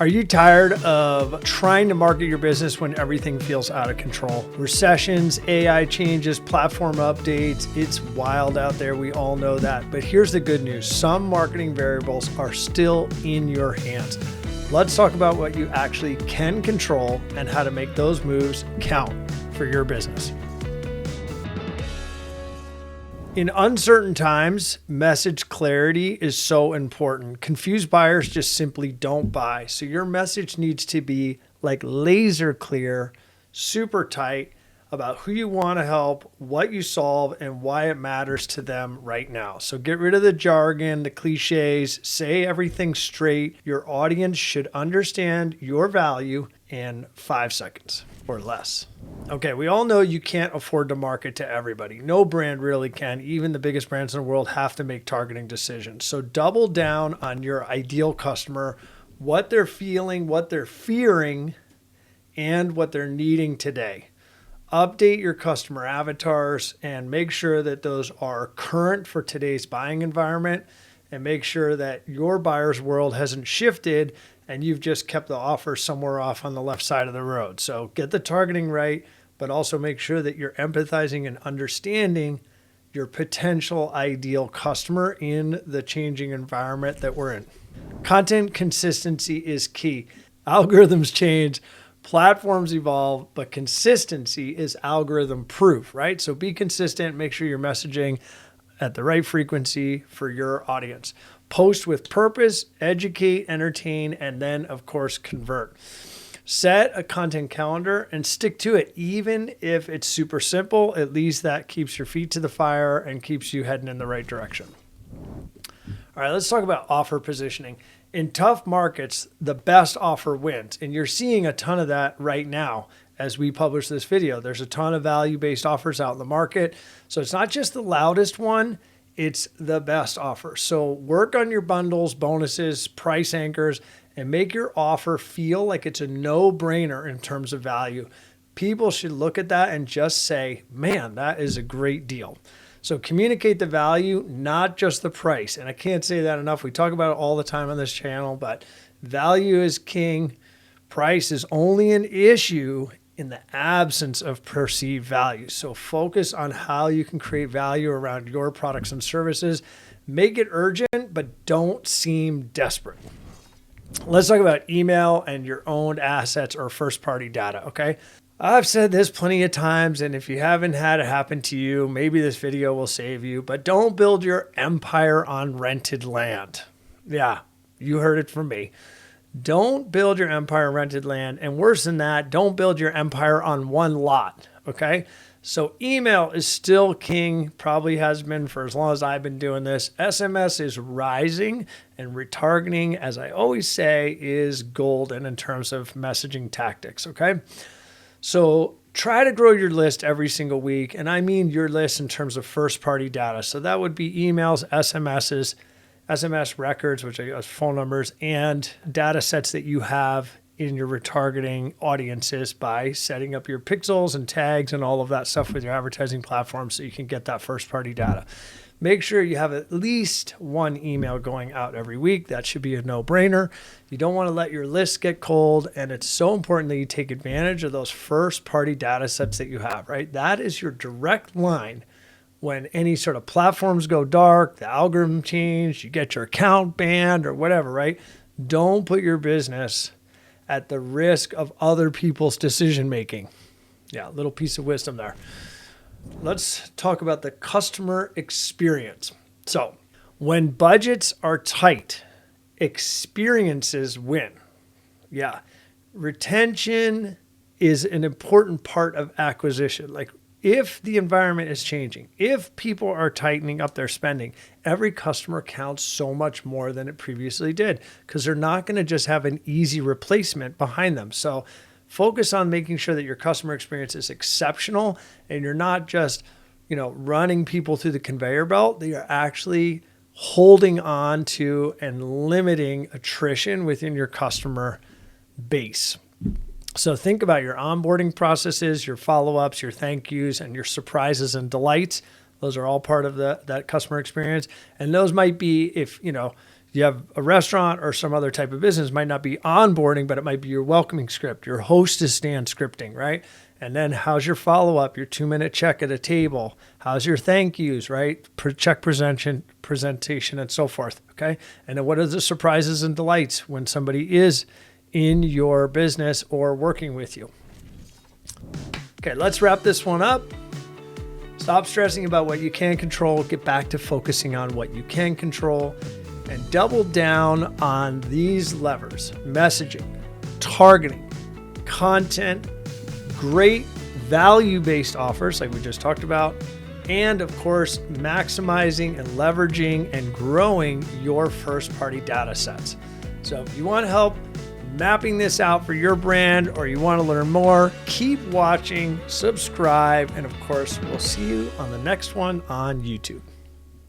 Are you tired of trying to market your business when everything feels out of control? Recessions, AI changes, platform updates, it's wild out there. We all know that. But here's the good news. Some marketing variables are still in your hands. Let's talk about what you actually can control and how to make those moves count for your business. In uncertain times, message clarity is so important. Confused buyers just simply don't buy. So your message needs to be like laser clear, super tight about who you want to help, what you solve, and why it matters to them right now. So get rid of the jargon, the cliches, say everything straight. Your audience should understand your value in 5 seconds or less. Okay, we all know you can't afford to market to everybody. No brand really can. Even the biggest brands in the world have to make targeting decisions. So double down on your ideal customer, what they're feeling, what they're fearing, and what they're needing today. Update your customer avatars and make sure that those are current for today's buying environment, and make sure that your buyer's world hasn't shifted and you've just kept the offer somewhere off on the left side of the road. So get the targeting right, but also make sure that you're empathizing and understanding your potential ideal customer in the changing environment that we're in. Content consistency is key. Algorithms change, platforms evolve, but consistency is algorithm proof, right? So be consistent, make sure you're messaging at the right frequency for your audience. Post with purpose, educate, entertain, and then, of course, convert. Set a content calendar and stick to it. Even if it's super simple, at least that keeps your feet to the fire and keeps you heading in the right direction. All right, let's talk about offer positioning. In tough markets, the best offer wins. And you're seeing a ton of that right now as we publish this video. There's a ton of value-based offers out in the market. So it's not just the loudest one, it's the best offer. So work on your bundles, bonuses, price anchors, and make your offer feel like it's a no-brainer in terms of value. People should look at that and just say, man, that is a great deal. So communicate the value, not just the price. And I can't say that enough. We talk about it all the time on this channel, but value is king. Price is only an issue in the absence of perceived value. So focus on how you can create value around your products and services. Make it urgent, but don't seem desperate. Let's talk about email and your own assets or first-party data, okay? I've said this plenty of times, and if you haven't had it happen to you, maybe this video will save you, but don't build your empire on rented land. Yeah, you heard it from me. Don't build your empire on rented land, and worse than that, don't build your empire on one lot, okay? So email is still king, probably has been for as long as I've been doing this. SMS is rising, and retargeting, as I always say, is golden in terms of messaging tactics, okay? So try to grow your list every single week. And I mean your list in terms of first-party data. So that would be emails, SMSs, SMS records, which are phone numbers, and data sets that you have in your retargeting audiences by setting up your pixels and tags and all of that stuff with your advertising platform so you can get that first-party data. Make sure you have at least one email going out every week. That should be a no-brainer. You don't want to let your list get cold, and it's so important that you take advantage of those first-party data sets that you have, right? That is your direct line when any sort of platforms go dark, the algorithm change, you get your account banned or whatever, right? Don't put your business at the risk of other people's decision-making. Yeah, little piece of wisdom there. Let's talk about the customer experience. So when budgets are tight, experiences win. Yeah. Retention is an important part of acquisition. Like if the environment is changing, if people are tightening up their spending, every customer counts so much more than it previously did because they're not going to just have an easy replacement behind them. So focus on making sure that your customer experience is exceptional and you're not just, running people through the conveyor belt. That you're actually holding on to and limiting attrition within your customer base. So think about your onboarding processes, your follow-ups, your thank yous, and your surprises and delights. Those are all part of that customer experience. And those might be if, you have a restaurant or some other type of business, it might not be onboarding, but it might be your welcoming script, your hostess stand scripting, right? And then how's your follow-up, your 2-minute check at a table? How's your thank yous, right? Check presentation and so forth, okay? And then what are the surprises and delights when somebody is in your business or working with you? Okay, let's wrap this one up. Stop stressing about what you can control. Get back to focusing on what you can control and double down on these levers: messaging, targeting, content, great value-based offers like we just talked about, and of course, maximizing and leveraging and growing your first-party data sets. So if you want help mapping this out for your brand or you want to learn more, keep watching, subscribe, and of course, we'll see you on the next one on YouTube.